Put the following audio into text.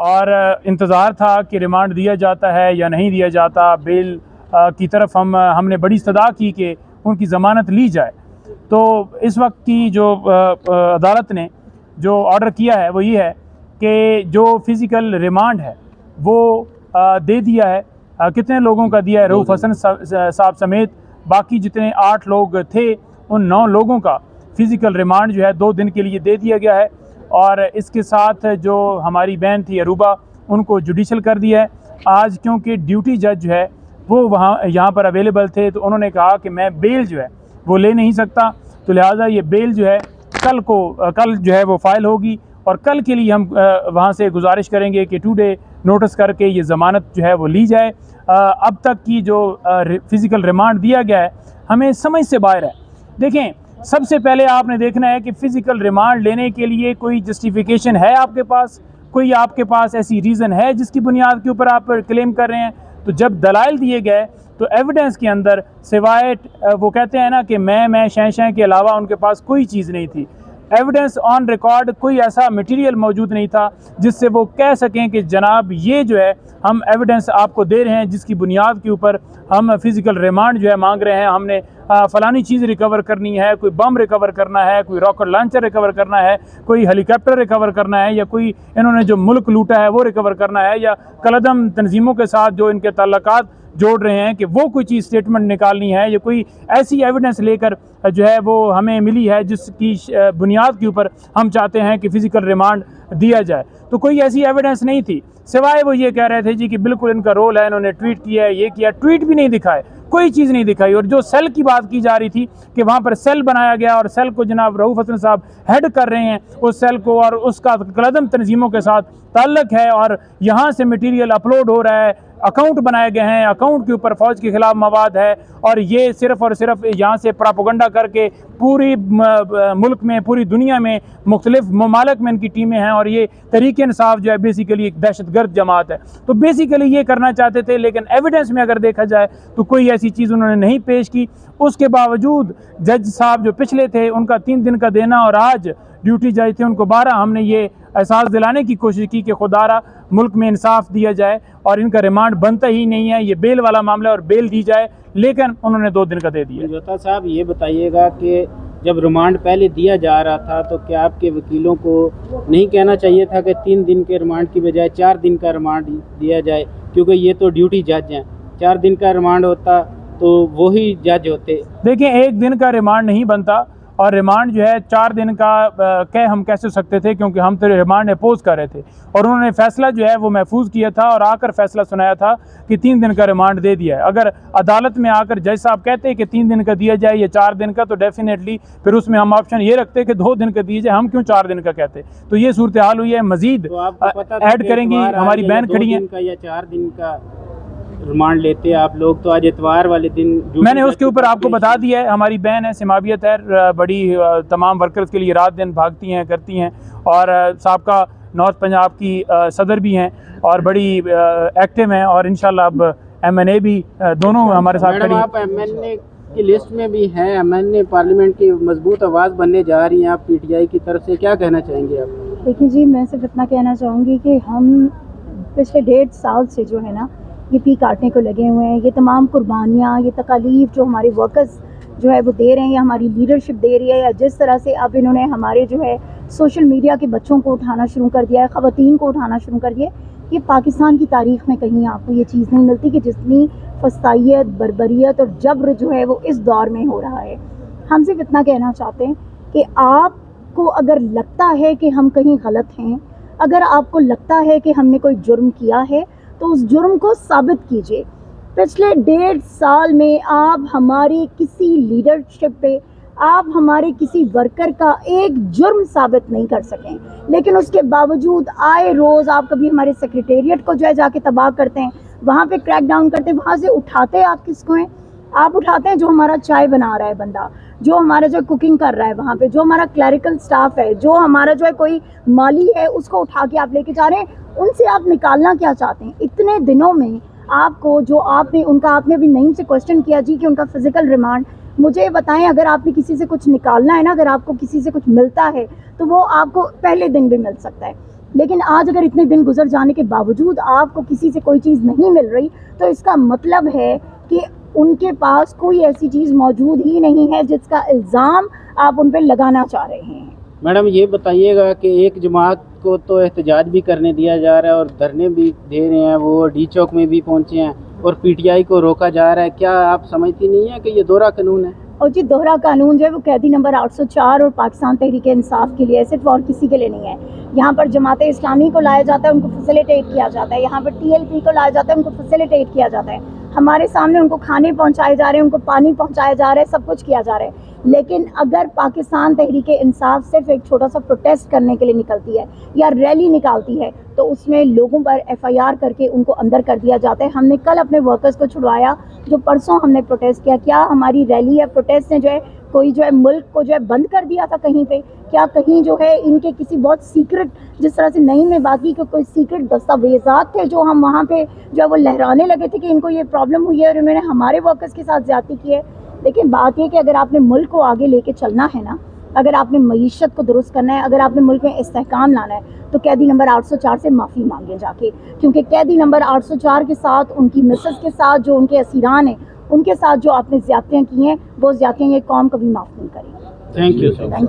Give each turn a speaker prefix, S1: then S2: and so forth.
S1: اور انتظار تھا کہ ریمانڈ دیا جاتا ہے یا نہیں دیا جاتا. بیل کی طرف ہم نے بڑی استدعا کی کہ ان کی ضمانت لی جائے. تو اس وقت کی جو عدالت نے جو آرڈر کیا ہے وہ یہ ہے کہ جو فزیکل ریمانڈ ہے وہ دے دیا ہے. کتنے لوگوں کا دیا ہے؟ رؤوف حسن صاحب سمیت باقی جتنے 8 لوگ تھے ان 9 لوگوں کا فزیکل ریمانڈ جو ہے 2 دن کے لیے دے دیا گیا ہے. اور اس کے ساتھ جو ہماری بہن تھی عروبہ ان کو جوڈیشل کر دیا ہے. آج کیونکہ ڈیوٹی جج جو ہے وہ یہاں پر اویلیبل تھے تو انہوں نے کہا کہ میں بیل جو ہے وہ لے نہیں سکتا، تو لہٰذا یہ بیل جو ہے کل جو ہے وہ فائل ہوگی. اور کل کے لیے ہم وہاں سے گزارش کریں گے کہ 2 ڈے نوٹس کر کے یہ ضمانت جو ہے وہ لی جائے. اب تک کی جو فزیکل ریمانڈ دیا گیا ہے ہمیں سمجھ سے باہر ہے. دیکھیں، سب سے پہلے آپ نے دیکھنا ہے کہ فزیکل ریمانڈ لینے کے لیے کوئی جسٹیفیکیشن ہے آپ کے پاس، کوئی آپ کے پاس ایسی ریزن ہے جس کی بنیاد کے اوپر آپ کلیم کر رہے ہیں. تو جب دلائل دیے گئے تو ایویڈنس کے اندر سوائے وہ کہتے ہیں نا کہ میں شیں کے علاوہ ان کے پاس کوئی چیز نہیں تھی. ایویڈنس آن ریکارڈ کوئی ایسا مٹیریل موجود نہیں تھا جس سے وہ کہہ سکیں کہ جناب یہ جو ہے ہم ایویڈنس آپ کو دے رہے ہیں جس کی بنیاد کے اوپر ہم فزیکل ریمانڈ جو ہے مانگ رہے ہیں. ہم نے فلانی چیز ریکور کرنی ہے، کوئی بم ریکور کرنا ہے، کوئی راکٹ لانچر ریکور کرنا ہے، کوئی ہیلی کاپٹر ریکور کرنا ہے، یا کوئی انہوں نے جو ملک لوٹا ہے وہ ریکور کرنا ہے، یا کالعدم تنظیموں کے ساتھ جو ان کے تعلقات جوڑ رہے ہیں کہ وہ کوئی چیز اسٹیٹمنٹ نکالنی ہے، یا کوئی ایسی ایویڈنس لے کر جو ہے وہ ہمیں ملی ہے جس کی بنیاد کے اوپر ہم چاہتے ہیں کہ فزیکل ریمانڈ دیا جائے. تو کوئی ایسی ایویڈنس نہیں تھی سوائے وہ یہ کہہ رہے تھے جی کہ بالکل ان کا رول ہے، انہوں نے ٹویٹ کیا ہے، یہ کیا. ٹویٹ بھی نہیں دکھائے، کوئی چیز نہیں دکھائی. اور جو سیل کی بات کی جا رہی تھی کہ وہاں پر سیل بنایا گیا اور سیل کو جناب رؤوف حسن صاحب ہیڈ کر رہے ہیں اس سیل کو، اور اس کا کالعدم تنظیموں کے ساتھ تعلق ہے، اور یہاں سے مٹیریل اپلوڈ ہو رہا ہے، اکاؤنٹ بنائے گئے ہیں، اکاؤنٹ کے اوپر فوج کے خلاف مواد ہے، اور یہ صرف اور صرف یہاں سے پراپوگنڈا کر کے پوری ملک میں، پوری دنیا میں مختلف ممالک میں ان کی ٹیمیں ہیں، اور یہ تحریک انصاف جو ہے بیسیکلی ایک دہشت گرد جماعت ہے. تو بیسیکلی یہ کرنا چاہتے تھے، لیکن ایویڈنس میں اگر دیکھا جائے تو کوئی ایسی چیز انہوں نے نہیں پیش کی. اس کے باوجود جج صاحب جو پچھلے تھے ان کا 3 دن کا دینا، اور آج ڈیوٹی جج تھے ان کو 12. ہم نے یہ احساس دلانے کی کوشش کی کہ خدارا ملک میں انصاف دیا جائے اور ان کا ریمانڈ بنتا ہی نہیں ہے، یہ بیل والا معاملہ اور بیل دی جائے، لیکن انہوں نے 2 دن کا دے دیا.
S2: جوتا صاحب یہ بتائیے گا کہ جب ریمانڈ پہلے دیا جا رہا تھا تو کیا آپ کے وکیلوں کو نہیں کہنا چاہیے تھا کہ 3 دن کے ریمانڈ کی بجائے 4 دن کا ریمانڈ دیا جائے، کیونکہ یہ تو ڈیوٹی جج ہیں، 4 دن کا ریمانڈ ہوتا تو وہی جج ہوتے.
S1: دیکھیں، 1 دن کا ریمانڈ نہیں بنتا، اور ریمانڈ جو ہے 4 دن کا ہم کیسے سکتے تھے، کیونکہ ہم تو ریمانڈ اپوز کر رہے تھے، اور انہوں نے فیصلہ جو ہے وہ محفوظ کیا تھا اور آ کر فیصلہ سنایا تھا کہ 3 دن کا ریمانڈ دے دیا ہے. اگر عدالت میں آ کر جج صاحب کہتے کہ 3 دن کا دیا جائے یا 4 دن کا، تو ڈیفینیٹلی پھر اس میں ہم آپشن یہ رکھتے کہ 2 دن کا دیے جائے، ہم کیوں 4 دن کا کہتے. تو یہ صورتحال ہوئی ہے. مزید ایڈ کریں گی، ہماری بہن کھڑی ہیں.
S2: 2 دن کا یا 4 دن کا ریمانڈ لیتے آپ لوگ، تو آج اتوار والے دن
S1: میں نے اس کے اوپر آپ کو بتا دیا ہے. ہماری بہن ہے سماویہ طاہر، بڑی تمام ورکرز کے لیے رات دن بھاگتی ہیں، کرتی ہیں، اور سابقہ نارتھ پنجاب کی صدر بھی ہیں اور بڑی ایکٹیو ہیں، اور انشاءاللہ اب MNA بھی دونوں ہمارے ساتھ کھڑی ہیں.
S2: آپ MNA کی لسٹ میں بھی ہیں، MNA پارلیمنٹ کی مضبوط آواز بننے جا رہی ہیں آپ PTI کی طرف سے، کیا کہنا چاہیں گے آپ؟
S3: دیکھیں جی، میں صرف اتنا کہنا چاہوں گی کہ ہم پچھلے 1.5 سال سے جو ہے نا یہ پی کاٹنے کو لگے ہوئے ہیں. یہ تمام قربانیاں، یہ تکالیف جو ہمارے ورکرز جو ہے وہ دے رہے ہیں، یا ہماری لیڈرشپ دے رہی ہے، یا جس طرح سے اب انہوں نے ہمارے جو ہے سوشل میڈیا کے بچوں کو اٹھانا شروع کر دیا ہے، خواتین کو اٹھانا شروع کر دیا ہے. یہ پاکستان کی تاریخ میں کہیں آپ کو یہ چیز نہیں ملتی کہ جتنی فسطائیت، بربریت اور جبر جو ہے وہ اس دور میں ہو رہا ہے. ہم صرف اتنا کہنا چاہتے ہیں کہ آپ کو اگر لگتا ہے کہ ہم کہیں غلط ہیں، اگر آپ کو لگتا ہے کہ ہم نے کوئی جرم کیا ہے، تو اس جرم کو ثابت کیجئے. پچھلے 1.5 سال میں آپ ہماری کسی لیڈرشپ پہ، آپ ہمارے کسی ورکر کا ایک جرم ثابت نہیں کر سکیں، لیکن اس کے باوجود آئے روز آپ کبھی ہمارے سیکریٹریٹ کو جو ہے جا کے تباہ کرتے ہیں، وہاں پہ کریک ڈاؤن کرتے ہیں. وہاں سے اٹھاتے آپ کس کو ہیں؟ آپ اٹھاتے ہیں جو ہمارا چائے بنا رہا ہے بندہ، جو ہمارا جو کوکنگ کر رہا ہے وہاں پہ، جو ہمارا کلیریکل سٹاف ہے، جو ہمارا جو ہے کوئی مالی ہے، اس کو اٹھا کے آپ لے کے جا رہے ہیں. ان سے آپ نکالنا کیا چاہتے ہیں؟ اتنے دنوں میں آپ کو جو آپ نے ان کا، آپ نے ابھی نعیم سے کوشچن کیا جی کہ ان کا فزیکل ریمانڈ، مجھے بتائیں اگر آپ نے کسی سے کچھ نکالنا ہے نا، اگر آپ کو کسی سے کچھ ملتا ہے تو وہ آپ کو پہلے دن بھی مل سکتا ہے. لیکن آج اگر اتنے دن گزر جانے کے باوجود آپ کو کسی سے کوئی چیز نہیں مل رہی تو اس کا مطلب ہے کہ ان کے پاس کوئی ایسی چیز موجود ہی نہیں ہے جس کا الزام آپ ان پہ لگانا چاہ رہے ہیں۔
S2: میڈم یہ بتائیے گا کہ ایک جماعت کو تو احتجاج بھی کرنے دیا جا رہا ہے اور دھرنے بھی دے رہے ہیں، وہ ڈی چوک میں بھی پہنچے ہیں اور پی ٹی آئی کو روکا جا رہا ہے، کیا آپ سمجھتی نہیں ہیں کہ یہ دوہرا قانون ہے؟
S3: اور جی دوہرا قانون جو ہے وہ قیدی نمبر 804 اور پاکستان تحریک انصاف کے لیے، صرف اور کسی کے لیے نہیں ہے۔ یہاں پر جماعت اسلامی کو لایا جاتا ہے، ان کو فیسیلیٹیٹ کیا جاتا ہے، یہاں پر ٹی ایل پی کو لایا جاتا ہے، ان کو فیسیلیٹیٹ کیا جاتا ہے، ہمارے سامنے ان کو کھانے پہنچائے جا رہے ہیں، ان کو پانی پہنچایا جا رہا ہے، سب کچھ کیا جا رہا ہے۔ لیکن اگر پاکستان تحریک انصاف صرف ایک چھوٹا سا پروٹیسٹ کرنے کے لیے نکلتی ہے یا ریلی نکالتی ہے تو اس میں لوگوں پر ایف آئی آر کر کے ان کو اندر کر دیا جاتا ہے۔ ہم نے کل اپنے ورکرز کو چھڑوایا جو پرسوں ہم نے پروٹیسٹ کیا، کیا ہماری ریلی یا پروٹیسٹ نے جو ہے کوئی جو ہے ملک کو جو ہے بند کر دیا تھا کہیں پہ؟ کیا کہیں جو ہے ان کے کسی بہت سیکرٹ، جس طرح سے نئی میں باقی کے کوئی سیکرٹ دستاویزات تھے جو ہم وہاں پہ جو ہے وہ لہرانے لگے تھے کہ ان کو یہ پرابلم ہوئی ہے اور انہوں نے ہمارے ورکرز کے ساتھ زیادتی کی ہے؟ لیکن بات یہ کہ اگر آپ نے ملک کو آگے لے کے چلنا ہے نا، اگر آپ نے معیشت کو درست کرنا ہے، اگر آپ نے ملک میں استحکام لانا ہے تو قیدی نمبر 804 سے معافی مانگے جا کے، کیونکہ قیدی نمبر 804 کے ساتھ، ان کی مسز کے ساتھ، جو ان کے اسیران ہیں ان کے ساتھ جو آپ نے زیادتیاں کی ہیں، وہ زیادتیاں یہ قوم کبھی معاف نہیں کرے گی۔
S2: Thank you sir.
S3: Thank you.